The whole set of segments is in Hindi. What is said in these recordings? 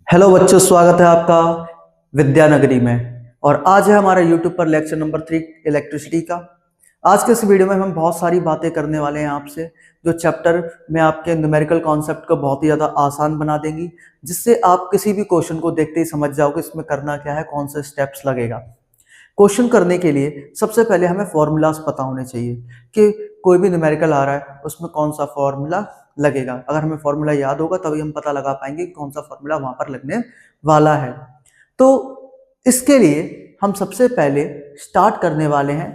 हेलो बच्चों, स्वागत है आपका विद्यानगरी में। और आज है हमारा यूट्यूब पर लेक्चर नंबर 3 इलेक्ट्रिसिटी का। आज के इस वीडियो में हम बहुत सारी बातें करने वाले हैं आपसे, जो चैप्टर में आपके न्यूमेरिकल कॉन्सेप्ट को बहुत ही ज़्यादा आसान बना देंगी, जिससे आप किसी भी क्वेश्चन को देखते ही समझ जाओगे इसमें करना क्या है, कौन से स्टेप्स लगेगा। क्वेश्चन करने के लिए सबसे पहले हमें फॉर्मूलाज पता होने चाहिए कि कोई भी न्यूमेरिकल आ रहा है उसमें कौन सा फॉर्मूला लगेगा। अगर हमें फॉर्मूला याद होगा तभी हम पता लगा पाएंगे कि कौन सा फॉर्मूला वहां पर लगने वाला है। तो इसके लिए हम सबसे पहले स्टार्ट करने वाले हैं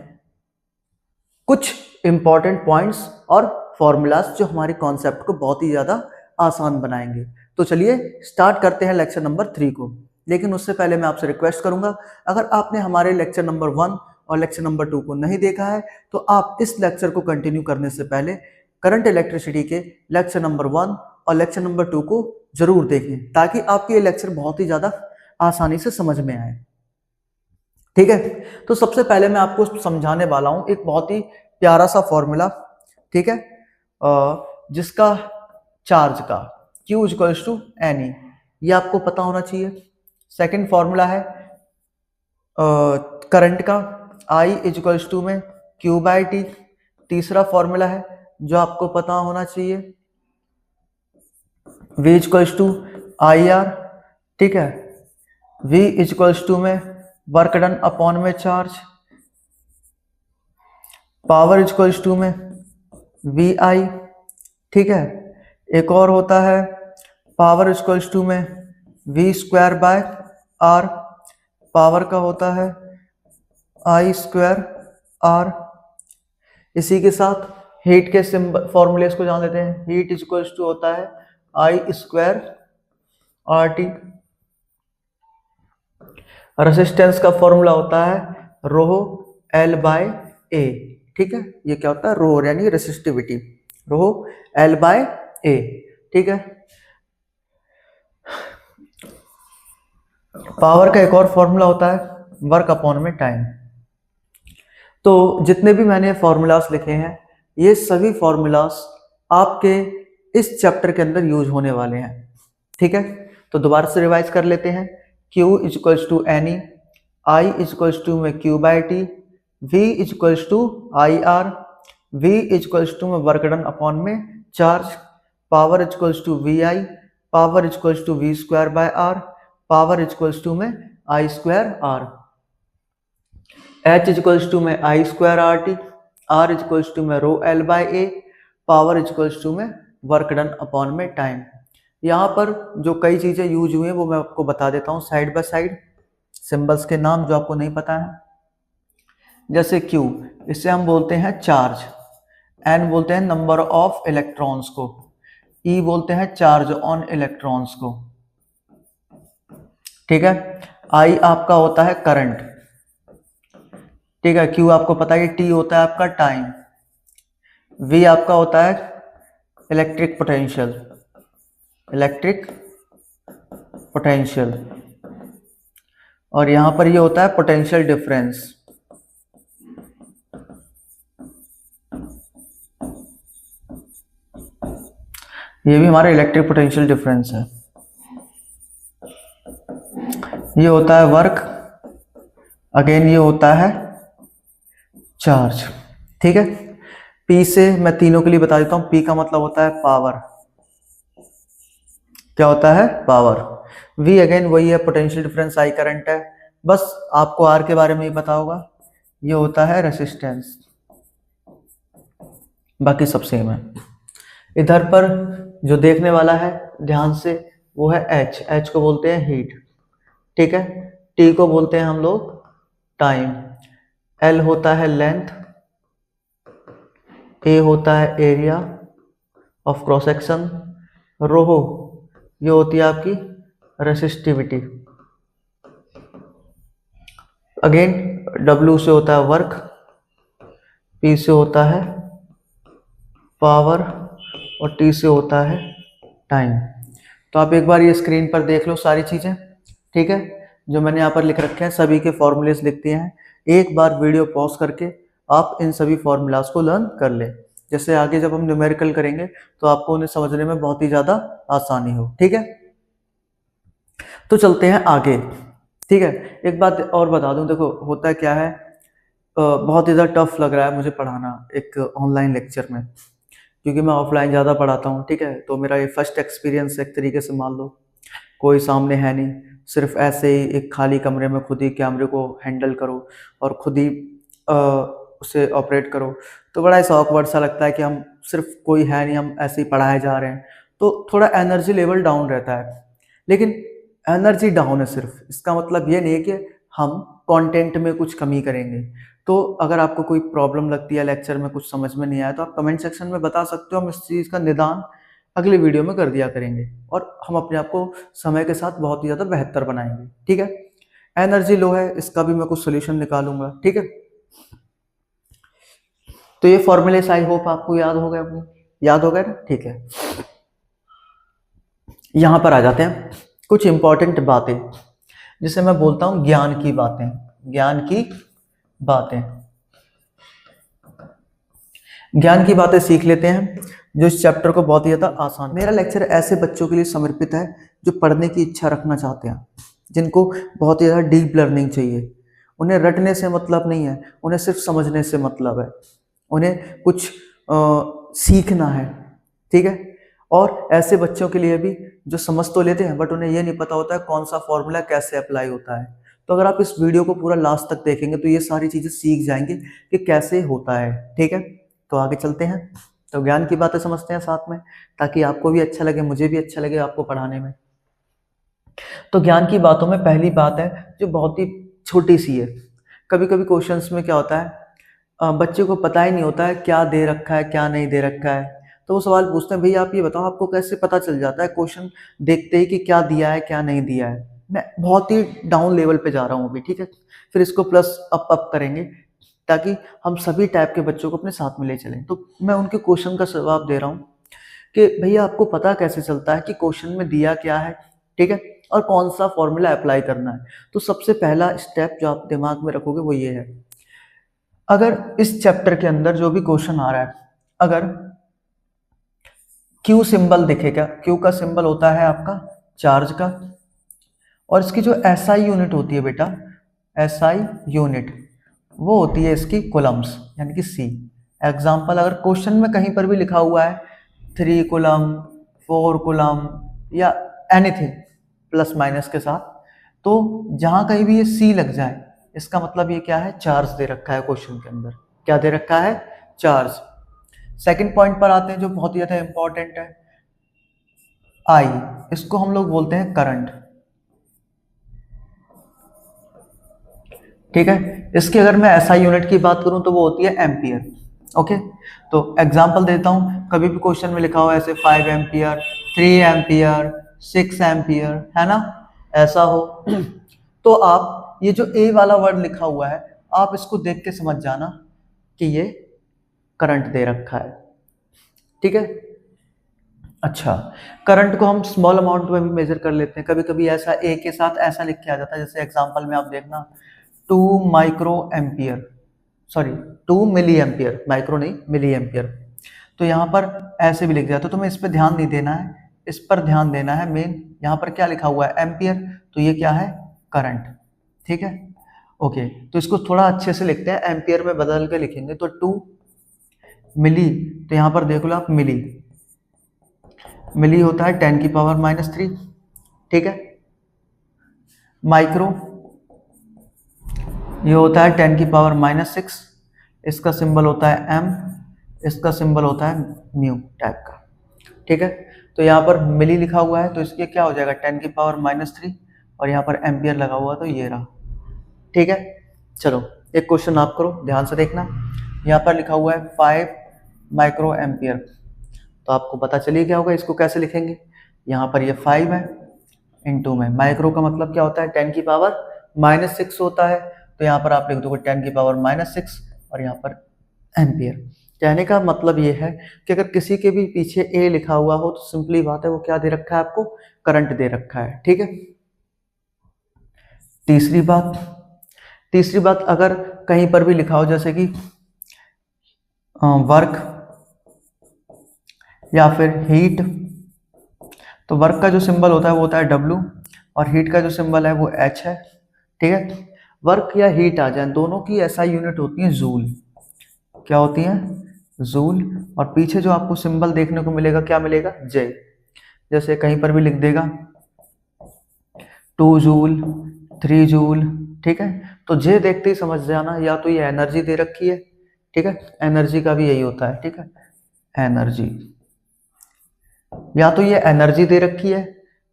कुछ इंपॉर्टेंट पॉइंट्स और फॉर्मूलाज जो हमारे कॉन्सेप्ट को बहुत ही ज्यादा आसान बनाएंगे। तो चलिए स्टार्ट करते हैं लेक्चर नंबर 3 को। लेकिन उससे पहले मैं आपसे रिक्वेस्ट करूंगा, अगर आपने हमारे लेक्चर नंबर 1 और लेक्चर नंबर 2 को नहीं देखा है तो आप इस लेक्चर को कंटिन्यू करने से पहले करंट इलेक्ट्रिसिटी के लेक्चर नंबर 1 और लेक्चर नंबर 2 को जरूर देखें, ताकि आपके ये लेक्चर बहुत ही ज्यादा आसानी से समझ में आए। ठीक है, तो सबसे पहले मैं आपको समझाने वाला हूं एक बहुत ही प्यारा सा फॉर्मूला। ठीक है, जिसका चार्ज का Q इक्वल्स टू NE, ये आपको पता होना चाहिए। सेकंड फॉर्मूला है करंट का I इक्वल्स टू में Q बाई टी। तीसरा फॉर्मूला है जो आपको पता होना चाहिए V इक्वल्स टू IR। ठीक है, V इक्वल्स टू में वर्क डन अपॉन में चार्ज, पावर इक्वल्स टू में VI। ठीक है, एक और होता है पावर इक्वल्स टू में V square by R। Power का होता है I स्क्वायर R। इसी के साथ हीट के सिंबल फॉर्मूलेस को जान लेते हैं। हीट इक्वल्स टू होता है I स्क्वायर RT। रेसिस्टेंस का फॉर्मूला होता है रो L बाय A। ठीक है, ये क्या होता है, रो यानी resistivity, rho L by A। ठीक है, पावर का एक और फॉर्मूला होता है वर्क अपॉन में टाइम। तो जितने भी मैंने फॉर्मूलाज लिखे हैं ये सभी फॉर्मूलाज आपके इस चैप्टर के अंदर यूज होने वाले हैं। ठीक है, तो दोबारा से रिवाइज कर लेते हैं। Q equals to NE, I equals to में Q by T, V equals to IR, V equals to में वर्क डन अपॉन में charge, power equals to VI, power equals to V square by R, power equals to में I square R। H equals to में I square RT, R equals to में rho L by A, power equals to में वर्क डन अपॉन में टाइम। यहाँ पर जो कई चीजें यूज हुई हैं वो मैं आपको बता देता हूँ साइड बाय साइड, सिंबल्स के नाम जो आपको नहीं पता है। जैसे Q, इससे हम बोलते हैं चार्ज, N बोलते हैं नंबर ऑफ इलेक्ट्रॉन्स को, E बोलते हैं चार्ज ऑन इलेक्ट्रॉन्स को। ठीक है, I आपका होता है करंट। ठीक है, Q आपको पता है T होता है आपका टाइम, V आपका होता है इलेक्ट्रिक पोटेंशियल, इलेक्ट्रिक पोटेंशियल, और यहां पर ये होता है पोटेंशियल डिफरेंस। ये भी हमारा इलेक्ट्रिक पोटेंशियल डिफरेंस है। ये होता है वर्क, अगेन ये होता है चार्ज। ठीक है, P से मैं तीनों के लिए बता देता हूं। P का मतलब होता है पावर, क्या होता है, पावर। V अगेन वही है, पोटेंशियल डिफरेंस, I करंट है। बस आपको R के बारे में ही पता होगा, ये होता है रेसिस्टेंस, बाकी सब सेम है। इधर पर जो देखने वाला है ध्यान से वो है H। H को बोलते हैं हीट। ठीक है, T को बोलते हैं हम लोग टाइम, L होता है लेंथ, A होता है एरिया ऑफ क्रॉस सेक्शन, रो ये होती है आपकी रेसिस्टिविटी। अगेन W से होता है वर्क, P से होता है पावर और T से होता है टाइम। तो आप एक बार ये स्क्रीन पर देख लो सारी चीजें। ठीक है, जो मैंने यहाँ पर लिख रखे हैं सभी के फॉर्मूलेस लिख दिए हैं। एक बार वीडियो पॉज करके आप इन सभी फॉर्मूलाज को लर्न कर ले, जैसे आगे जब हम न्यूमेरिकल करेंगे तो आपको उन्हें समझने में बहुत ही ज्यादा आसानी हो। ठीक है, तो चलते हैं आगे। ठीक है, एक बात और बता दूं, देखो होता क्या है, बहुत ही ज़्यादा टफ लग रहा है मुझे पढ़ाना एक ऑनलाइन लेक्चर में, क्योंकि मैं ऑफलाइन ज़्यादा पढ़ाता हूँ। ठीक है, तो मेरा ये फर्स्ट एक्सपीरियंस एक तरीके से मान लो, कोई सामने है नहीं, सिर्फ ऐसे ही एक खाली कमरे में खुद ही कैमरे को हैंडल करो और खुद ही उसे ऑपरेट करो, तो बड़ा ऐसा ऑकवर्ड सा लगता है कि हम सिर्फ कोई है नहीं, हम ऐसे ही पढ़ाए जा रहे हैं, तो थोड़ा एनर्जी लेवल डाउन रहता है। लेकिन एनर्जी डाउन है सिर्फ, इसका मतलब ये नहीं है कि हम कंटेंट में कुछ कमी करेंगे। तो अगर आपको कोई प्रॉब्लम लगती है लेक्चर में, कुछ समझ में नहीं आया, तो आप कमेंट सेक्शन में बता सकते हो, हम इस चीज़ का निदान अगली वीडियो में कर दिया करेंगे और हम अपने आप को समय के साथ बहुत ही ज़्यादा बेहतर बनाएंगे। ठीक है, एनर्जी लो है, इसका भी मैं कुछ सोल्यूशन निकालूंगा। ठीक है, तो ये फॉर्मूले आई होप आपको याद हो गए, अपने याद हो गए ना। ठीक है, यहां पर आ जाते हैं कुछ इंपॉर्टेंट बातें, जिसे मैं बोलता हूं ज्ञान की बातें। ज्ञान की बातें, ज्ञान की बातें सीख लेते हैं, जो इस चैप्टर को बहुत ही ज़्यादा आसान। मेरा लेक्चर ऐसे बच्चों के लिए समर्पित है जो पढ़ने की इच्छा रखना चाहते हैं, जिनको बहुत ही ज़्यादा डीप लर्निंग चाहिए। उन्हें रटने से मतलब नहीं है, उन्हें सिर्फ समझने से मतलब है, उन्हें कुछ सीखना है। ठीक है, और ऐसे बच्चों के लिए भी जो समझ तो लेते हैं बट उन्हें यह नहीं पता होता है कौन सा फॉर्मूला कैसे अप्लाई होता है। तो अगर आप इस वीडियो को पूरा लास्ट तक देखेंगे तो ये सारी चीज़ें सीख जाएंगे कि कैसे होता है। ठीक है, तो आगे चलते हैं, तो ज्ञान की बातें समझते हैं साथ में, ताकि आपको भी अच्छा लगे, मुझे भी अच्छा लगे आपको पढ़ाने में। तो ज्ञान की बातों में पहली बात है जो बहुत ही छोटी सी है। कभी कभी क्वेश्चंस में क्या होता है, बच्चे को पता ही नहीं होता है क्या दे रखा है क्या नहीं दे रखा है, तो वो सवाल पूछते हैं, भैया आप ये बताओ आपको कैसे पता चल जाता है क्वेश्चन देखते ही कि क्या दिया है क्या नहीं दिया है। मैं बहुत ही डाउन लेवल पे जा रहा हूँ अभी। ठीक है, फिर इसको प्लस अप करेंगे ताकि हम सभी टाइप के बच्चों को अपने साथ में ले चलें। तो मैं उनके क्वेश्चन का जवाब दे रहा हूँ कि भैया आपको पता कैसे चलता है कि क्वेश्चन में दिया क्या है, ठीक है, और कौन सा फॉर्मूला अप्लाई करना है। तो सबसे पहला स्टेप जो आप दिमाग में रखोगे वो ये है, अगर इस चैप्टर के अंदर जो भी क्वेश्चन आ रहा है, अगर क्यू सिंबल दिखेगा, क्यू का सिंबल होता है आपका चार्ज का, और इसकी जो एसआई यूनिट होती है बेटा, एसआई यूनिट वो होती है इसकी कूलम्स, यानी कि सी। एग्जाम्पल अगर क्वेश्चन में कहीं पर भी लिखा हुआ है 3 कूलम 4 कूलम या एनीथिंग प्लस माइनस के साथ, तो जहां कहीं भी ये सी लग जाए इसका मतलब ये क्या है, चार्ज दे रखा है क्वेश्चन के अंदर। क्या दे रखा है, चार्ज। सेकंड पॉइंट पर आते हैं जो बहुत ही ज्यादा इंपॉर्टेंट है, आई, इसको हम लोग बोलते हैं करंट। ठीक है, इसकी अगर मैं एसआई यूनिट की बात करूं तो वो होती है एम्पियर। ओके, तो एग्जांपल देता हूं, कभी भी क्वेश्चन में लिखा हुआ है ऐसे 5 एम्पियर 3 एम्पियर 6 एम्पियर, है ना, ऐसा हो तो आप ये जो ए वाला वर्ड लिखा हुआ है आप इसको देख के समझ जाना कि ये करंट दे रखा है। ठीक है, अच्छा, करंट को हम स्मॉल अमाउंट में भी मेजर कर लेते हैं। कभी कभी ऐसा ए के साथ ऐसा लिख के आ जाता है, जैसे एग्जांपल में आप देखना 2 micro ampere, sorry 2 milli ampere, micro नहीं मिली एम्पियर, तो यहाँ पर ऐसे भी लिख दिया। तो तुम्हें इस पर ध्यान नहीं देना है, इस पर ध्यान देना है मेन। यहाँ पर क्या लिखा हुआ है, एम्पियर, तो ये क्या है, करंट। ठीक है, ओके, तो इसको थोड़ा अच्छे से लिखते हैं, एम्पियर में बदल के लिखेंगे। तो 2 मिली, तो यहाँ पर देख लो आप, मिली, मिली होता है 10 की पावर -3। ठीक है, माइक्रो ये होता है 10 की पावर -6, इसका सिंबल होता है m, इसका सिंबल होता है म्यू टाइप का। ठीक है, तो यहाँ पर मिली लिखा हुआ है तो इसके क्या हो जाएगा, 10 की पावर -3, और यहाँ पर एम्पियर लगा हुआ तो ये रहा। ठीक है, चलो एक क्वेश्चन आप करो, ध्यान से देखना। यहाँ पर लिखा हुआ है 5 माइक्रो एम्पियर, तो आपको पता चलिए क्या होगा, इसको कैसे लिखेंगे। यहाँ पर ये 5 है, इनटू में माइक्रो का मतलब क्या होता है, 10 की पावर -6 होता है, तो यहाँ पर आप लिख दोगे 10 की पावर -6 और यहाँ पर एम्पियर। कहने का मतलब ये है कि अगर किसी के भी पीछे ए लिखा हुआ हो तो सिंपली बात है वो क्या दे रखा है, आपको करंट दे रखा है। ठीक है, तीसरी बात अगर कहीं पर भी लिखा हो जैसे कि वर्क या फिर हीट, तो वर्क का जो सिंबल होता है वो होता है W, और हीट का जो सिंबल है वो H है, ठीक है। वर्क या हीट आ जाए, दोनों की एसआई यूनिट होती है जूल। क्या होती है? जूल। और पीछे जो आपको सिंबल देखने को मिलेगा क्या मिलेगा? जे। जैसे कहीं पर भी लिख देगा 2 जूल, 3 जूल, ठीक है। तो जे देखते ही समझ जाना या तो ये एनर्जी दे रखी है, ठीक है, एनर्जी का भी यही होता है, ठीक है, एनर्जी, या तो ये एनर्जी दे रखी है,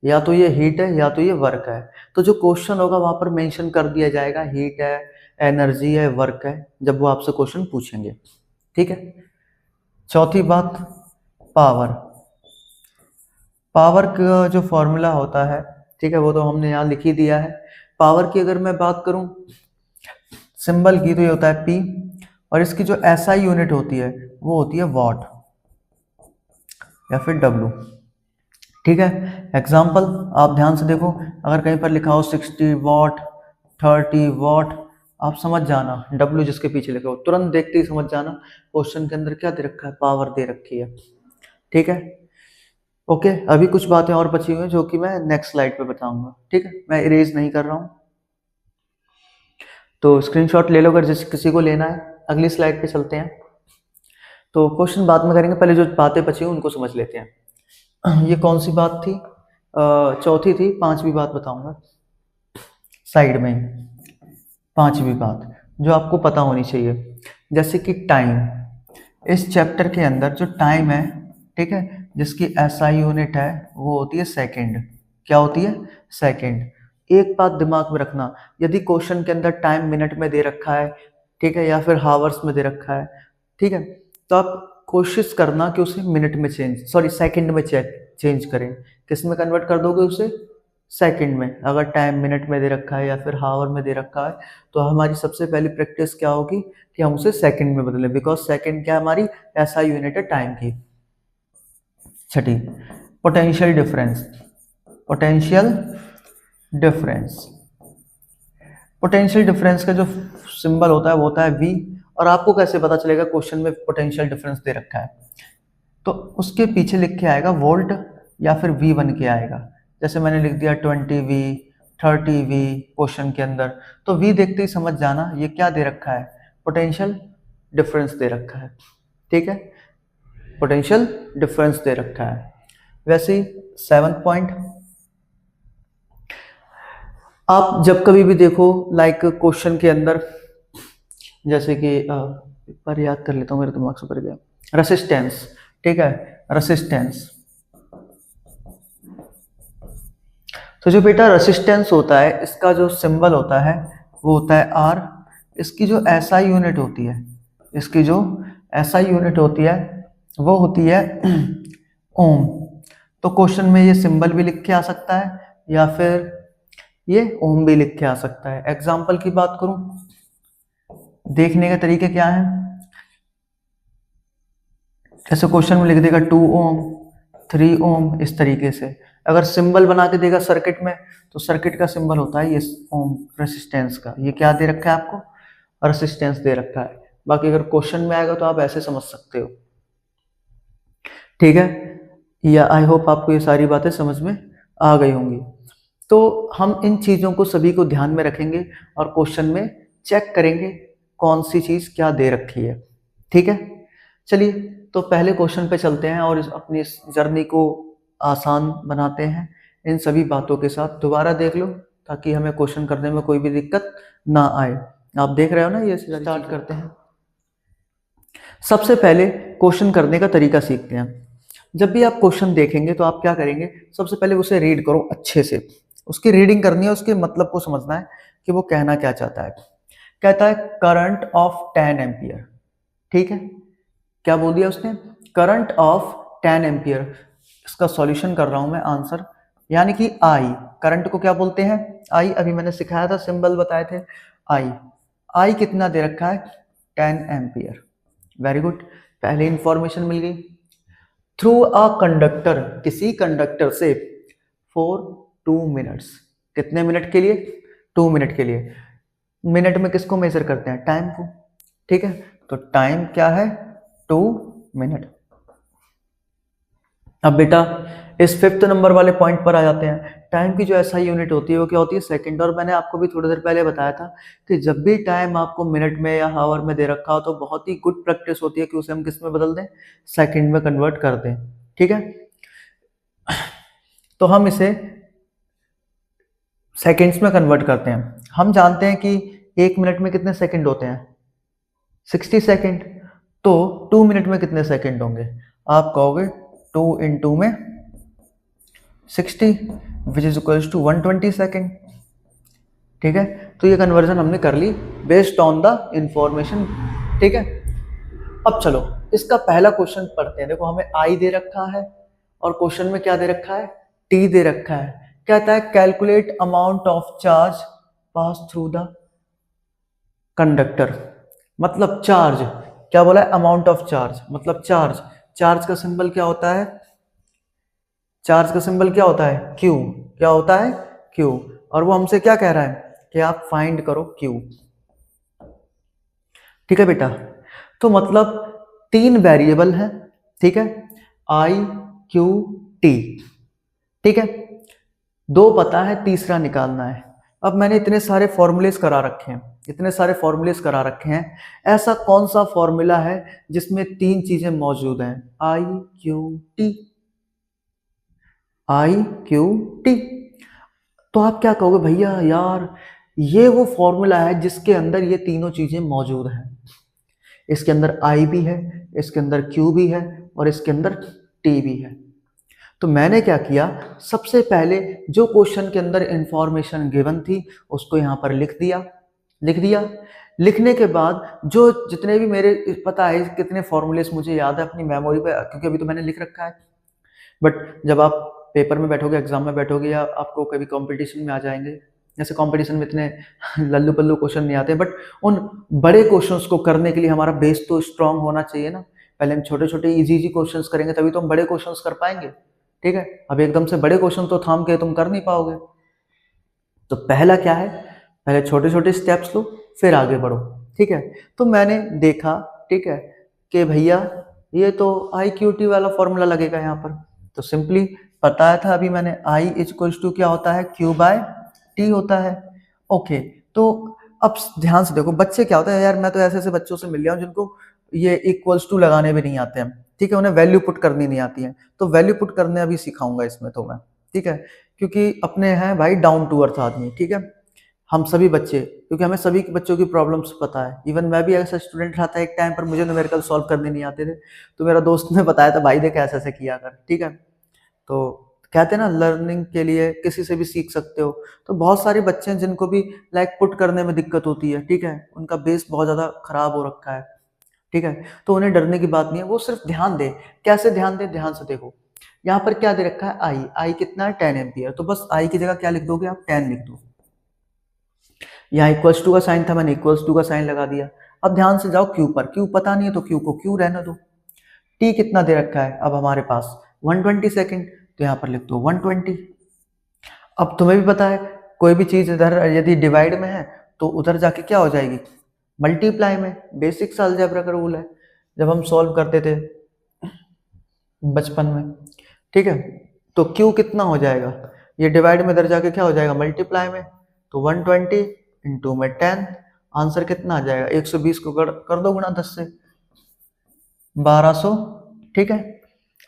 या तो ये हीट है, या तो ये वर्क है। तो जो क्वेश्चन होगा वहां पर मेंशन कर दिया जाएगा हीट है, एनर्जी है, वर्क है, जब वो आपसे क्वेश्चन पूछेंगे, ठीक है। चौथी बात, पावर। पावर का जो फॉर्मूला होता है, ठीक है, वो तो हमने यहाँ लिख ही दिया है। पावर की अगर मैं बात करूं सिंबल की, तो ये होता है पी, और इसकी जो एसआई यूनिट होती है वो होती है वॉट या फिर डब्लू, ठीक है। एग्जाम्पल आप ध्यान से देखो, अगर कहीं पर लिखा हो 60 वॉट, 30 वॉट, आप समझ जाना डब्लू जिसके पीछे लिखा हो तुरंत देखते ही समझ जाना क्वेश्चन के अंदर क्या दे रखा है, पावर दे रखी है, ठीक है। ओके, अभी कुछ बातें और बची हुई हैं जो कि मैं नेक्स्ट स्लाइड पे बताऊंगा, ठीक है, मैं इरेज नहीं कर रहा हूं, तो स्क्रीनशॉट ले लो अगर जिस किसी को लेना है। अगली स्लाइड पे चलते हैं। तो क्वेश्चन बाद में करेंगे, पहले जो बातें बची हुई उनको समझ लेते हैं। ये कौन सी बात थी? चौथी थी, पांचवी बात बताऊंगा साइड में। पांचवी बात जो आपको पता होनी चाहिए, जैसे कि टाइम। इस चैप्टर के अंदर जो टाइम है, ठीक है, जिसकी एसआई यूनिट है वो होती है सेकंड। क्या होती है? सेकंड। एक बात दिमाग में रखना, यदि क्वेश्चन के अंदर टाइम मिनट में दे रखा है, ठीक है, या फिर हावर्स में दे रखा है, ठीक है, तो आप कोशिश करना कि उसे मिनट में सेकंड में चेंज करें। किस में कन्वर्ट कर दोगे उसे? सेकंड में। अगर टाइम मिनट में दे रखा है या फिर हावर में दे रखा है, तो हमारी सबसे पहली प्रैक्टिस क्या होगी कि हम उसे सेकंड में बदलें, बिकॉज सेकंड क्या हमारी ऐसा यूनिट है टाइम की। छठी, potential difference. Potential difference, potential difference का जो सिंबल होता है वो होता है V। और आपको कैसे पता चलेगा क्वेश्चन में पोटेंशियल डिफरेंस दे रखा है? तो उसके पीछे लिख के आएगा वोल्ट या फिर V बन के आएगा। जैसे मैंने लिख दिया 20V, 30V क्वेश्चन के अंदर, तो V देखते ही समझ जाना ये क्या दे रखा है, पोटेंशियल डिफरेंस दे रखा है, ठीक है, पोटेंशियल डिफरेंस दे रखा है। वैसे ही 7th पॉइंट, आप जब कभी भी देखो लाइक क्वेश्चन के अंदर, जैसे कि एक बार याद कर लेता हूँ, मेरे दिमाग से उतर गया, रेसिस्टेंस, ठीक है, रेसिस्टेंस। तो जो बेटा रेसिस्टेंस होता है, इसका जो सिंबल होता है वो होता है R। इसकी जो एसआई यूनिट होती है, इसकी जो एसआई यूनिट होती है वो होती है ओम। तो क्वेश्चन में ये सिंबल भी लिख के आ सकता है या फिर ये ओम भी लिख के आ सकता है। एग्जाम्पल की बात करूं, देखने के तरीके क्या हैं, जैसे क्वेश्चन में लिख देगा 2 ओम, 3 ओम, इस तरीके से। अगर सिंबल बना के देगा सर्किट में, तो सर्किट का सिंबल होता है ये ओम, रेसिस्टेंस का। ये क्या दे रखा है आपको? रेसिस्टेंस दे रखा है। बाकी अगर क्वेश्चन में आएगा तो आप ऐसे समझ सकते हो, ठीक है। या आई होप आपको ये सारी बातें समझ में आ गई होंगी। तो हम इन चीज़ों को सभी को ध्यान में रखेंगे और क्वेश्चन में चेक करेंगे कौन सी चीज़ क्या दे रखी है, ठीक है। चलिए, तो पहले क्वेश्चन पे चलते हैं और अपनी इस जर्नी को आसान बनाते हैं इन सभी बातों के साथ। दोबारा देख लो ताकि हमें क्वेश्चन करने में कोई भी दिक्कत ना आए। आप देख रहे हो ना, ये स्टार्ट करते हैं। सबसे पहले क्वेश्चन करने का तरीका सीखते हैं। जब भी आप क्वेश्चन देखेंगे तो आप क्या करेंगे, सबसे पहले उसे रीड करो अच्छे से। उसकी रीडिंग करनी है, उसके मतलब को समझना है कि वो कहना क्या चाहता है। कहता है करंट ऑफ 10 एम्पियर, ठीक है। क्या बोल दिया उसने? Current of 10 ampere. इसका सॉल्यूशन कर रहा हूं मैं, आंसर, यानी कि आई। करंट को क्या बोलते हैं? आई। अभी मैंने सिखाया था, सिंबल बताए थे आई। आई कितना दे रखा है? 10 एम्पियर। वेरी गुड, पहले इंफॉर्मेशन मिल गई। थ्रू अ कंडक्टर, किसी कंडक्टर से, फॉर 2 मिनट्स। कितने मिनट के लिए? 2 मिनट के लिए। मिनट में किसको मेजर करते हैं? टाइम को, ठीक है। तो टाइम क्या है? 2 मिनट। अब बेटा इस 5th नंबर वाले पॉइंट पर आ जाते हैं। टाइम की जो एसआई यूनिट होती है वो क्या होती है, सेकंड। और मैंने आपको भी थोड़ी देर पहले बताया था कि जब भी टाइम आपको मिनट में या हावर में दे रखा हो तो बहुत ही गुड प्रैक्टिस होती है कि उसे हम किस में बदल दें, सेकंड में कन्वर्ट कर दें। ठीक है, तो हम इसे सेकंड्स में कन्वर्ट करते हैं। हम जानते हैं कि 1 मिनट में कितने सेकंड होते हैं, 60 सेकंड। तो 2 मिनट में कितने सेकंड होंगे, आप कहोगे 2 × 2 में 60 which is equals to 120 second. ठीक है, तो ये कन्वर्जन हमने कर ली बेस्ड ऑन द इंफॉर्मेशन। ठीक है, अब चलो इसका पहला क्वेश्चन पढ़ते हैं। देखो हमें आई दे रखा है और क्वेश्चन में क्या दे रखा है, टी दे रखा है। कहता है calculate amount of charge pass through the conductor. मतलब चार्ज क्या बोला है, अमाउंट ऑफ चार्ज मतलब चार्ज। चार्ज का सिंबल क्या होता है, चार्ज का सिंबल क्या होता है, क्यू। क्या होता है, क्यू। और वो हमसे क्या कह रहा है कि आप फाइंड करो क्यू। ठीक है बेटा, तो मतलब 3 वेरिएबल हैं। ठीक है, आई क्यू टी। ठीक है, 2 पता है, तीसरा निकालना है। अब मैंने इतने सारे फॉर्मूलेस करा रखे हैं, इतने सारे फॉर्मूलेस करा रखे हैं। ऐसा कौन सा फॉर्मूला है जिसमें 3 चीजें मौजूद हैं, I Q T, I Q T. तो आप क्या कहोगे, भैया यार ये वो फॉर्मूला है जिसके अंदर ये तीनों चीजें मौजूद हैं। इसके अंदर आई भी है, इसके अंदर क्यू भी है और इसके अंदर टी भी है। तो मैंने क्या किया, सबसे पहले जो क्वेश्चन के अंदर इंफॉर्मेशन गिवन थी उसको यहाँ पर लिख दिया। लिखने के बाद जो जितने भी मेरे पता है कितने फॉर्मूलेस मुझे याद है अपनी मेमोरी पे, क्योंकि अभी तो मैंने लिख रखा है। बट जब आप पेपर में बैठोगे, एग्जाम में बैठोगे या आपको कभी कंपटीशन में आ जाएंगे, जैसे कंपटीशन में इतने लल्लू पल्लू क्वेश्चन नहीं आते, बट उन बड़े क्वेश्चंस को करने के लिए हमारा बेस तो स्ट्रांग होना चाहिए ना। पहले हम छोटे छोटे इजी क्वेश्चंस करेंगे तभी तो हम बड़े क्वेश्चंस कर पाएंगे। ठीक है, अब एकदम से बड़े क्वेश्चन तो थाम के तुम कर नहीं पाओगे। तो पहला क्या है, पहले छोटे छोटे स्टेप्स लो फिर आगे बढ़ो। ठीक है, तो मैंने देखा, ठीक है, कि भैया ये तो आई क्यू टी वाला फॉर्मूला लगेगा यहाँ पर। तो सिंपली बताया था अभी मैंने, आई इक्वल्स टू क्या होता है, क्यू बाय टी होता है। ओके, तो अब ध्यान से देखो, बच्चे क्या होता है यार, मैं तो ऐसे ऐसे बच्चों से मिल गया हूँ जिनको ये इक्वल्स टू लगाने भी नहीं आते हैं। ठीक है, उन्हें वैल्यू पुट करनी नहीं आती है, तो वैल्यू पुट करने अभी सिखाऊंगा इसमें तो मैं। ठीक है, क्योंकि अपने हैं भाई डाउन टू अर्थ आदमी। ठीक है, हम सभी बच्चे, क्योंकि हमें सभी बच्चों की प्रॉब्लम्स पता है। इवन मैं भी ऐसा स्टूडेंट रहा था एक टाइम पर, मुझे न्यूमेरिकल सॉल्व करने नहीं आते थे, तो मेरा दोस्त ने बताया था भाई देख ऐसे ऐसे किया कर। ठीक है, तो कहते हैं ना लर्निंग के लिए किसी से भी सीख सकते हो। तो बहुत सारे बच्चे हैं जिनको भी लाइक पुट करने में दिक्कत होती है। ठीक है, उनका बेस बहुत ज़्यादा खराब हो रखा है। ठीक है, तो उन्हें डरने की बात नहीं है, वो सिर्फ ध्यान दे। कैसे ध्यान दे, ध्यान से देखो, यहाँ पर क्या दे रखा है, आई कितना है 10 एम्पियर। तो बस आई की जगह क्या लिख दोगे आप, 10 लिख दो। यहाँ इक्वल्स टू का साइन था, मैंने इक्वल्स टू का साइन लगा दिया। अब ध्यान से जाओ क्यू पर, क्यू पता नहीं है तो क्यू को क्यू रहने दो। टी कितना दे रखा है अब हमारे पास, 120 सेकेंड, तो यहाँ पर लिख दो 120। अब तुम्हें भी पता है कोई भी चीज इधर यदि डिवाइड में है तो उधर जाके क्या हो जाएगी, मल्टीप्लाई में। बेसिक सा अलजेब्रा का रूल है, जब हम सॉल्व करते थे बचपन में। ठीक है, तो क्यू कितना हो जाएगा, ये डिवाइड में इधर जाके क्या हो जाएगा, मल्टीप्लाई में। तो 120 इंटू में 10, आंसर कितना आ जाएगा, 120 को कर दो गुणा 10 से, 1200। ठीक है,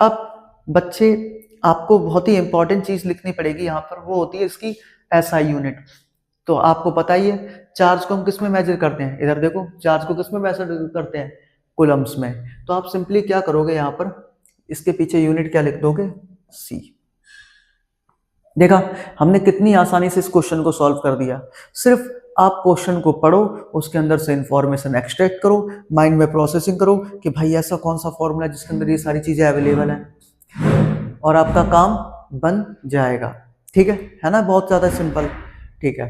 अब बच्चे आपको बहुत ही इंपॉर्टेंट चीज लिखनी पड़ेगी यहाँ पर, वो होती है इसकी एसआई यूनिट। तो आपको पता ही है चार्ज को हम किस में मेजर करते हैं, इधर देखो चार्ज को किस में मेजर करते हैं, कूलम्स में। तो आप सिंपली क्या करोगे, यहाँ पर इसके पीछे यूनिट क्या लिख दोगे, सी। देखा हमने कितनी आसानी से इस क्वेश्चन को सॉल्व कर दिया। सिर्फ आप क्वेश्चन को पढ़ो, उसके अंदर से इंफॉर्मेशन एक्सट्रैक्ट करो, माइंड में प्रोसेसिंग करो कि भाई ऐसा कौन सा फॉर्मूला है जिसके अंदर ये सारी चीजें अवेलेबल हैं, और आपका काम बन जाएगा। ठीक है ना, बहुत ज्यादा सिंपल। ठीक है,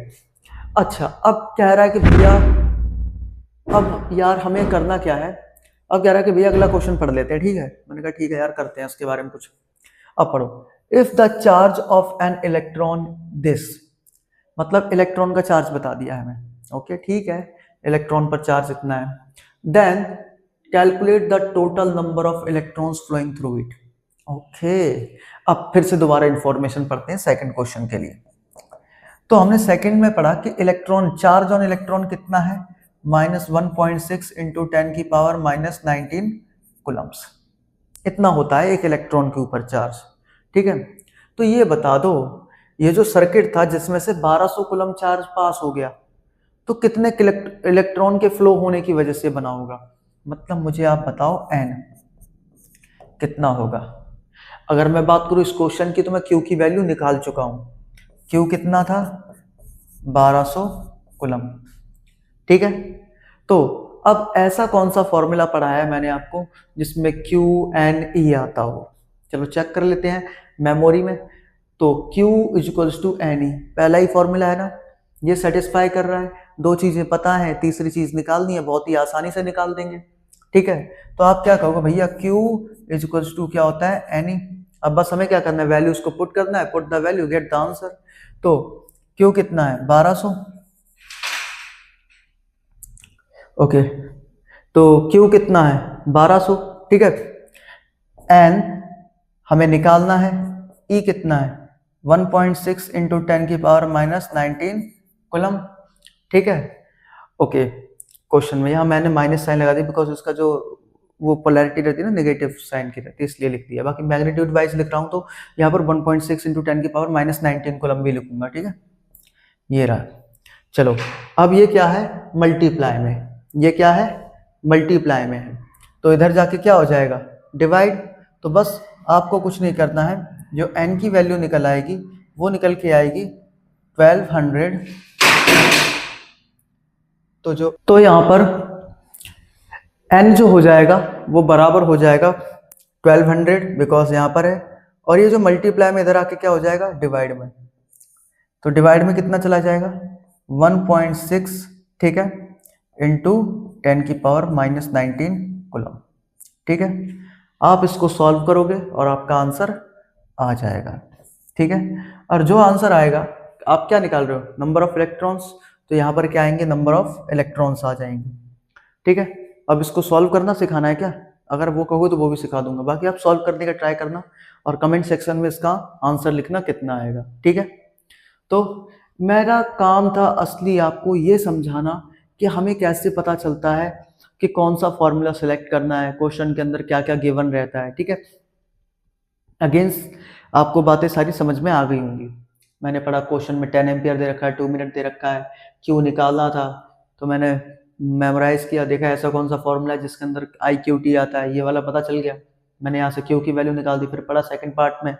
अच्छा अब कह रहा है कि भैया अब यार हमें करना क्या है, अब कह रहा है कि भैया अगला क्वेश्चन पढ़ लेते हैं। ठीक है, मैंने कहा ठीक है यार करते हैं उसके बारे में कुछ। अब पढ़ो, if the charge of an electron this, मतलब इलेक्ट्रॉन का चार्ज बता दिया है हमें। ओके ठीक है, इलेक्ट्रॉन पर चार्ज इतना है। Then calculate the total number of electrons flowing through it. Okay, अब फिर से दोबारा इंफॉर्मेशन पढ़ते हैं सेकंड क्वेश्चन के लिए। तो हमने सेकंड में पढ़ा कि इलेक्ट्रॉन चार्ज ऑन इलेक्ट्रॉन कितना है, -1.6 इंटू 10 की पावर -19 कुलम्स, इतना होता है एक इलेक्ट्रॉन के ऊपर चार्ज। ठीक है, तो ये बता दो, ये जो सर्किट था जिसमें से 1200 कुलम चार्ज पास हो गया, तो कितने इलेक्ट्रॉन के फ्लो होने की वजह से बना होगा, मतलब मुझे आप बताओ n कितना होगा। अगर मैं बात करूं इस क्वेश्चन की तो मैं Q की वैल्यू निकाल चुका हूं, Q कितना था 1200 कुलम। ठीक है, तो अब ऐसा कौन सा फॉर्मूला पढ़ाया है मैंने आपको जिसमें Q N E आता हो, चलो चेक कर लेते हैं मेमोरी में। तो Q equals to n e, पहला ही फॉर्मूला है ना, ये सेटिस्फाई कर रहा है, दो चीजें पता है, तीसरी चीज निकालनी है, बहुत ही आसानी से निकाल देंगे। ठीक है, तो आप क्या कहोगे भैया Q इक्वल्स टू क्या होता है एन ई। अब बस हमें क्या करना है, वैल्यूज को पुट करना है, put the value get the answer. तो Q कितना है 1200, ओके, तो Q कितना है 1200। ठीक है, N हमें निकालना है, E कितना है 1.6 इंटू 10 की पावर -19 कुलम। ठीक है, ओके, क्वेश्चन में यहाँ मैंने माइनस साइन लगा दी बिकॉज उसका जो वो पोलैरिटी रहती है ना नेगेटिव साइन की रहती है, इसलिए लिख दिया। बाकी मैग्नीट्यूड वाइज लिख रहा हूँ तो यहाँ पर 1.6 इंटू 10 की पावर -19 कुलम भी लिखूंगा। ठीक है, ये रहा। चलो, अब ये क्या है मल्टीप्लाई में, ये क्या है मल्टीप्लाई में है, तो इधर जाके क्या हो जाएगा डिवाइड। तो बस आपको कुछ नहीं करना है, जो n की वैल्यू निकल आएगी वो निकल के आएगी 1200। तो यहाँ पर n जो हो जाएगा वो बराबर हो जाएगा 1200 बिकॉज यहाँ पर है, और ये जो मल्टीप्लाई में इधर आके क्या हो जाएगा डिवाइड में, तो डिवाइड में कितना चला जाएगा 1.6, ठीक है, इंटू 10 की पावर -19 कुलम। ठीक है, आप इसको सॉल्व करोगे और आपका आंसर आ जाएगा। ठीक है, और जो आंसर आएगा, आप क्या निकाल रहे हो नंबर ऑफ इलेक्ट्रॉन्स, तो यहाँ पर क्या आएंगे नंबर ऑफ इलेक्ट्रॉन्स आ जाएंगे। ठीक है, अब इसको सॉल्व करना सिखाना है क्या, अगर वो कहोगे तो वो भी सिखा दूंगा, बाकी आप सॉल्व करने का ट्राई करना और कमेंट सेक्शन में इसका आंसर लिखना कितना आएगा। ठीक है, तो मेरा काम था असली आपको ये समझाना कि हमें कैसे पता चलता है कि कौन सा फॉर्मूला सेलेक्ट करना है, क्वेश्चन के अंदर क्या क्या गिवन रहता है। ठीक है, अगेंस्ट आपको बातें सारी समझ में आ गई होंगी। मैंने पढ़ा क्वेश्चन में 10 एम्पियर दे रखा है, 2 मिनट दे रखा है, क्यू निकालना था, तो मैंने मेमोराइज किया, देखा ऐसा कौन सा फॉर्मूला है जिसके अंदर आई क्यू टी आता है, ये वाला पता चल गया, मैंने यहाँ से क्यू की वैल्यू निकाल दी। फिर पढ़ा सेकंड पार्ट में,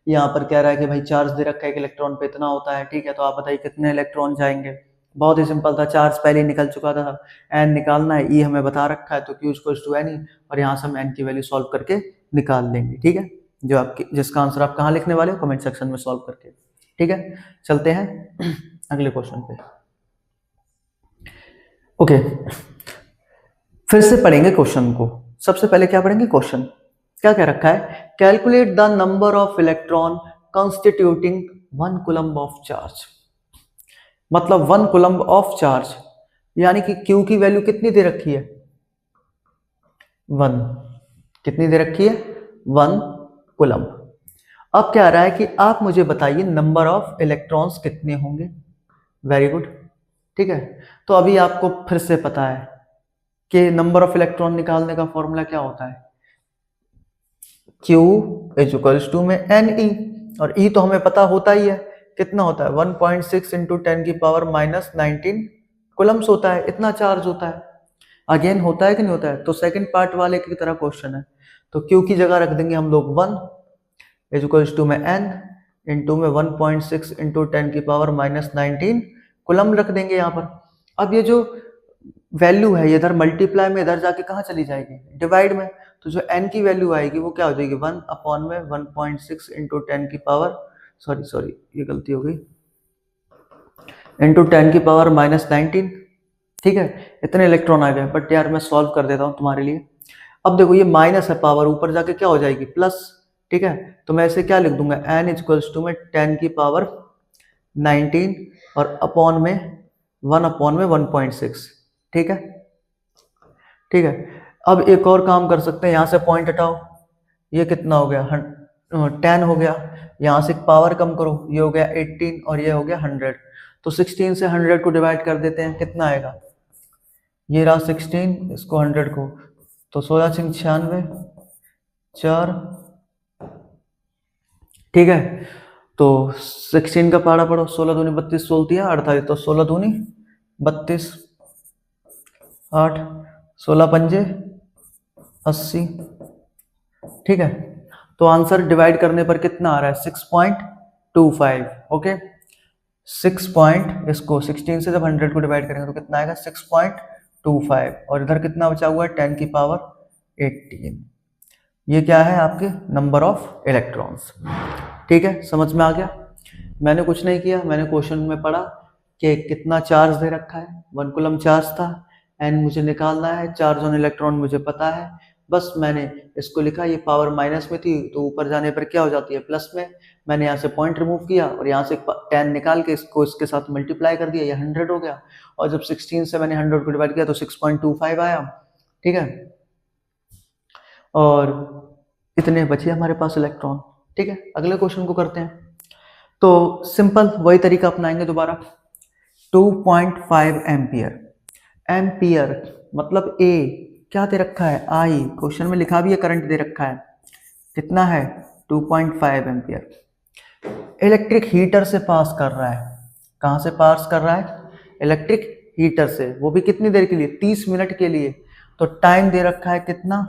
यहाँ पर कह रहा है कि भाई चार्ज दे रखा है एक इलेक्ट्रॉन पे इतना होता है। ठीक है, तो आप बताइए कितने इलेक्ट्रॉन जाएंगे, बहुत ही सिंपल था, चार्ज पहले ही निकल चुका था, एन निकालना है, ई हमें बता रखा है, तो q equals to n e, और यहाँ से हम एन की वैल्यू सॉल्व करके निकाल लेंगे। ठीक है, जो आपकी जिसका आंसर आप कहाँ लिखने वाले हो कमेंट सेक्शन में सॉल्व करके। ठीक है, चलते हैं अगले क्वेश्चन पे। ओके, फिर से पढ़ेंगे क्वेश्चन को। सबसे पहले क्या पढ़ेंगे, क्वेश्चन क्या कह रखा है, calculate the number of electron constituting 1 coulomb of charge, मतलब 1 कूलम्ब ऑफ चार्ज, यानी कि Q की वैल्यू कितनी दे रखी है 1, कितनी दे रखी है 1 कूलम्ब। अब क्या आ रहा है कि आप मुझे बताइए नंबर ऑफ इलेक्ट्रॉन्स कितने होंगे। वेरी गुड, ठीक है, तो अभी आपको फिर से पता है कि नंबर ऑफ इलेक्ट्रॉन निकालने का फॉर्मूला क्या होता है, Q इक्वल्स टू में Ne, और E तो हमें पता होता ही है, कितना होता है 1.6 इंटू 10 की पावर -19 कुलम्स होता है, इतना चार्ज होता है। अगेन होता है कि नहीं होता है, तो सेकंड पार्ट वाले की तरह क्वेश्चन है, तो Q की जगह रख देंगे हम लोग 1 इक्वल्स टू में N इंटू में 1.6 इंटू 10 की पावर -19 कुलम रख देंगे यहाँ पर। अब ये जो वैल्यू है ये इधर मल्टीप्लाई में इधर जाके कहाँ चली जाएगी डिवाइड में, तो जो n की वैल्यू आएगी वो क्या हो जाएगी 1 अपॉन में 1.6 इंटू 10 की पावर सॉरी ये गलती हो गई, इंटू 10 की पावर -19। ठीक है, इतने इलेक्ट्रॉन आ गए, बट यार मैं सॉल्व कर देता हूँ तुम्हारे लिए। अब देखो ये माइनस है पावर, ऊपर जाके क्या हो जाएगी प्लस। ठीक है, तो मैं इसे क्या लिख दूंगा n इक्वल्स टू में 10 की पावर 19 और अपॉन में 1 अपॉन में 1.6। ठीक है, ठीक है, अब एक और काम कर सकते हैं, यहाँ से पॉइंट हटाओ, ये कितना हो गया 10 हो गया। यहाँ से पावर कम करो, ये हो गया 18 और ये हो गया 100। तो 16 से 100 को डिवाइड कर देते हैं, कितना आएगा, ये रहा 16, इसको 100 को, तो 16 से 96 4, ठीक है। तो 16 का पहाड़ा पढ़ो, 16 दूनी 32, 16 दिया 48, तो 16 दूनी 32, 8, 16 पंजे 80, ठीक है। तो आंसर डिवाइड करने पर कितना आ रहा है 6.25, ओके। इसको 16 से जब 100 को डिवाइड करेंगे तो कितना आएगा 6.25, और इधर कितना बचा हुआ है 10 की पावर 18। ये क्या है आपके नंबर ऑफ इलेक्ट्रॉन्स, ठीक है, समझ में आ गया। मैंने कुछ नहीं किया, मैंने क्वेश्चन में पढ़ा कि कितना चार्ज दे रखा है, 1 कूलम चार्ज था, एंड मुझे निकालना है चार्ज ऑन इलेक्ट्रॉन, मुझे पता है, बस मैंने इसको लिखा, ये पावर माइनस में थी तो ऊपर जाने पर क्या हो जाती है प्लस में। मैंने यहाँ से पॉइंट रिमूव किया और यहाँ से 10 निकाल के इसको इसके साथ मल्टीप्लाई कर दिया, ये 100 हो गया, और जब 16 से मैंने 100 को डिवाइड किया तो 6.25 आया, ठीक है। और इतने बचे हमारे पास इलेक्ट्रॉन, ठीक है। अगले क्वेश्चन को करते हैं। तो सिंपल वही तरीका अपनाएंगे दोबारा। 2.5 एम्पियर, एम्पियर मतलब ए क्या दे रखा है आई, क्वेश्चन में लिखा भी है करंट दे रखा है, कितना है 2.5 एम्पियर। इलेक्ट्रिक हीटर से पास कर रहा है, कहाँ से पास कर रहा है, इलेक्ट्रिक हीटर से, वो भी कितनी देर के लिए 30 मिनट के लिए। तो टाइम दे रखा है कितना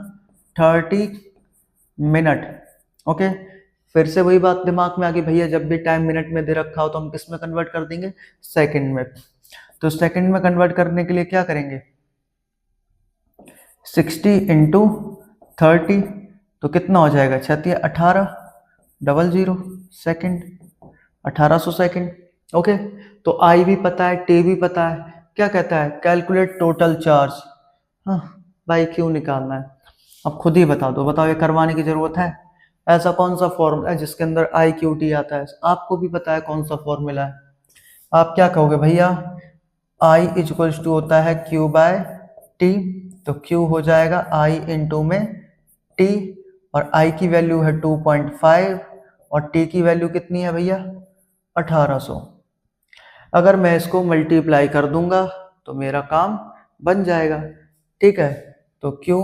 30 मिनट, ओके। फिर से वही बात दिमाग में आ गई, भैया जब भी टाइम मिनट में दे रखा हो तो हम किस में कन्वर्ट कर देंगे, सेकंड में। तो सेकंड में कन्वर्ट करने के लिए क्या करेंगे 60 इंटू 30, तो कितना हो जाएगा 36 18 00 सेकेंड, 1800 सेकेंड, ओके। तो आई भी पता है, टी भी पता है, क्या कहता है कैलकुलेट टोटल चार्ज। हाँ भाई क्यों निकालना है, अब खुद ही बता दो, बताओ ये करवाने की जरूरत है। ऐसा कौन सा फॉर्मूला है जिसके अंदर आई क्यू टी आता है, आपको भी पता है कौन सा फॉर्मूला है। आप क्या कहोगे भैया आई इक्वल्स टू होता है क्यू बाय टी, तो क्यू हो जाएगा आई इंटू में टी, और आई की वैल्यू है 2.5 और टी की वैल्यू कितनी है भैया 1800। अगर मैं इसको मल्टीप्लाई कर दूंगा तो मेरा काम बन जाएगा, ठीक है। तो क्यू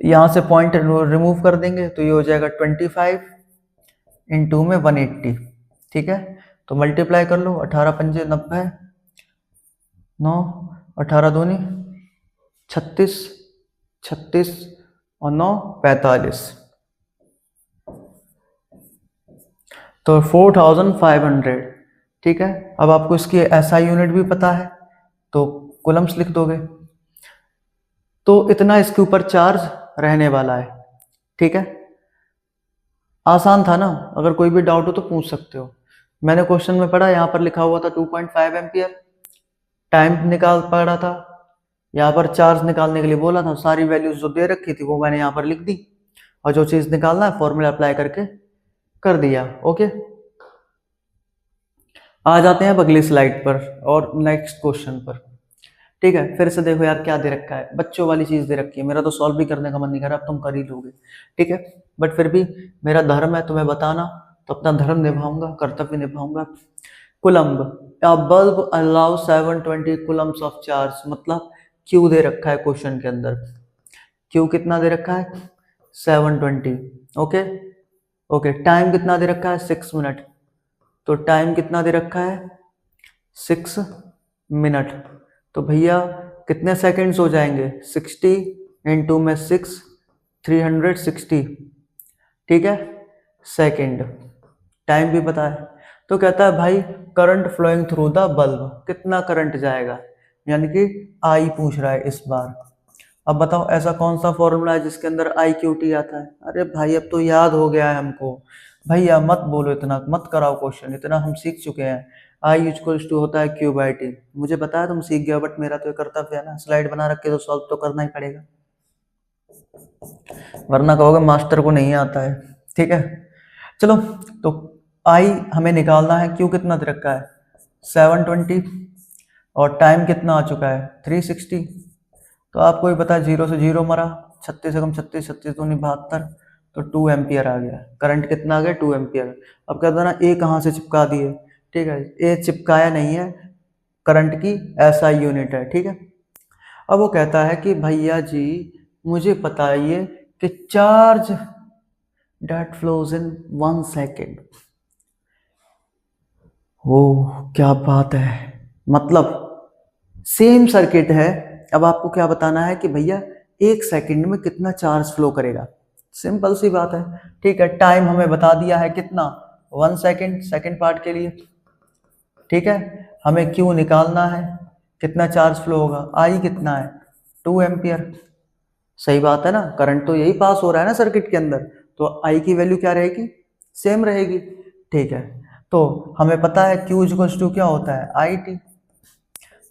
यहाँ से पॉइंट रिमूव कर देंगे तो ये हो जाएगा 25 इंटू में 180, ठीक है। तो मल्टीप्लाई कर लो, 18 पंजे 90, 9 18 दूनी 36, 36 और 9 45, तो 4500, ठीक है। अब आपको इसकी एसआई यूनिट भी पता है तो कूलम्स लिख दोगे। तो इतना इसके ऊपर चार्ज रहने वाला है, ठीक है। आसान था ना, अगर कोई भी डाउट हो तो पूछ सकते हो। मैंने क्वेश्चन में पढ़ा, यहाँ पर लिखा हुआ था 2.5 एम्पियर, टाइम निकाल पड़ा था, यहाँ पर चार्ज निकालने के लिए बोला था, सारी वैल्यूज जो दे रखी थी वो मैंने यहाँ पर लिख दी, और जो चीज निकालना है फॉर्मूला अप्लाई करके कर दिया, ओके। आ जाते हैं अब अगली स्लाइड पर और नेक्स्ट क्वेश्चन पर, ठीक है। फिर से देखो यार क्या दे रखा है, बच्चों वाली चीज दे रखी है, मेरा तो सॉल्व भी करने का मन नहीं कर रहा, अब तुम कर ही लोगे, ठीक है। बट फिर भी मेरा धर्म है तुम्हें बताना, तो अपना धर्म निभाऊंगा, कर्तव्य निभाऊंगा। Coulomb, a bulb allow 720 coulombs of charge, मतलब क्यू दे रखा है क्वेश्चन के अंदर, क्यू कितना दे रखा है 720, ओके ओके। टाइम कितना दे रखा है 6 मिनट, तो टाइम कितना दे रखा है 6 मिनट, तो भैया कितने सेकंड्स हो जाएंगे 60 इंटू में 6 360, ठीक है सेकंड। टाइम भी पता है, तो कहता है भाई current flowing through the bulb, कितना करंट जाएगा, यानी कि आई पूछ रहा है इस बार। अब बताओ ऐसा कौन सा फॉर्मूला है जिसके अंदर आई क्यू टी आता है। अरे भाई अब तो याद हो गया है हमको, भैया मत बोलो इतना, मत कराओ क्वेश्चन, इतना हम सीख चुके हैं। आई इक्वल्स टू होता है क्यू बाई टी, मुझे पता है तुम सीख गए, बट मेरा तो कर्तव्य है ना, स्लाइड बना रखे तो सॉल्व तो करना ही पड़ेगा, वरना कहोगे मास्टर को नहीं आता है, ठीक है। चलो तो आई हमें निकालना है, क्यू कितना दे रखा है 720 और टाइम कितना आ चुका है 360, तो आपको भी पता है 0 से 0 मरा 36 से कम 36, 36 दूनी 72, तो 2 एम्पियर आ गया। करंट कितना आ गया? 2 एम्पियर। अब कहते हैं ना ए कहाँ से चिपका दिए, ठीक है, ए चिपकाया नहीं है, करंट की ऐसा यूनिट है, ठीक है। अब वो कहता है कि भैया जी मुझे बताइए कि charge that flows in 1 second. ओह क्या बात है, मतलब सेम सर्किट है। अब आपको क्या बताना है कि भैया 1 सेकंड में कितना चार्ज फ्लो करेगा। सिंपल सी बात है, ठीक है। टाइम हमें बता दिया है कितना, 1 सेकंड, सेकंड पार्ट के लिए, ठीक है। हमें क्यू निकालना है, कितना चार्ज फ्लो होगा, आई कितना है, 2 एम्पियर। सही बात है ना, करंट तो यही पास हो रहा है ना सर्किट के अंदर, तो आई की वैल्यू क्या रहेगी, सेम रहेगी, ठीक है। तो हमें पता है Q इक्वल्स टू क्या होता है, आई टी।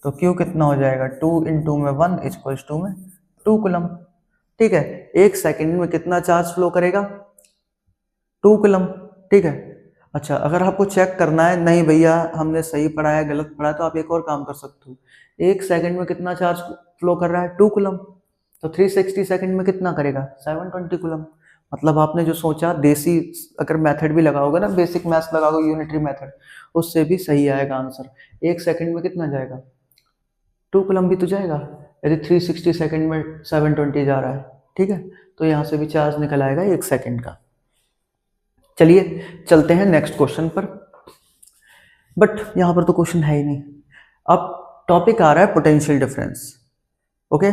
तो Q कितना हो जाएगा, 2 इंटू में 1 इक्वल्स टू में 2 कूलम, ठीक है। 1 सेकंड में कितना चार्ज फ्लो करेगा, 2 कूलम, ठीक है। अच्छा, अगर आपको चेक करना है नहीं भैया हमने सही पढ़ा है गलत पढ़ा है, तो आप एक और काम कर सकते हो। 1 सेकंड में कितना चार्ज फ्लो कर रहा है, 2 कूलम, तो 360 सेकंड में कितना करेगा, 720 कूलम। मतलब आपने जो सोचा देसी अगर मेथड भी लगाओगे ना, बेसिक मैथ्स लगाओगे, यूनिटरी मेथड, उससे भी सही आएगा आंसर। 1 सेकंड में कितना जाएगा, 2 कूलम भी तो जाएगा, यदि 360 सेकंड में 720 जा रहा है, ठीक है। तो यहाँ से भी चार्ज निकल आएगा 1 सेकंड का। चलिए चलते हैं नेक्स्ट क्वेश्चन पर, बट यहाँ पर तो क्वेश्चन है ही नहीं। अब टॉपिक आ रहा है पोटेंशियल डिफरेंस, ओके।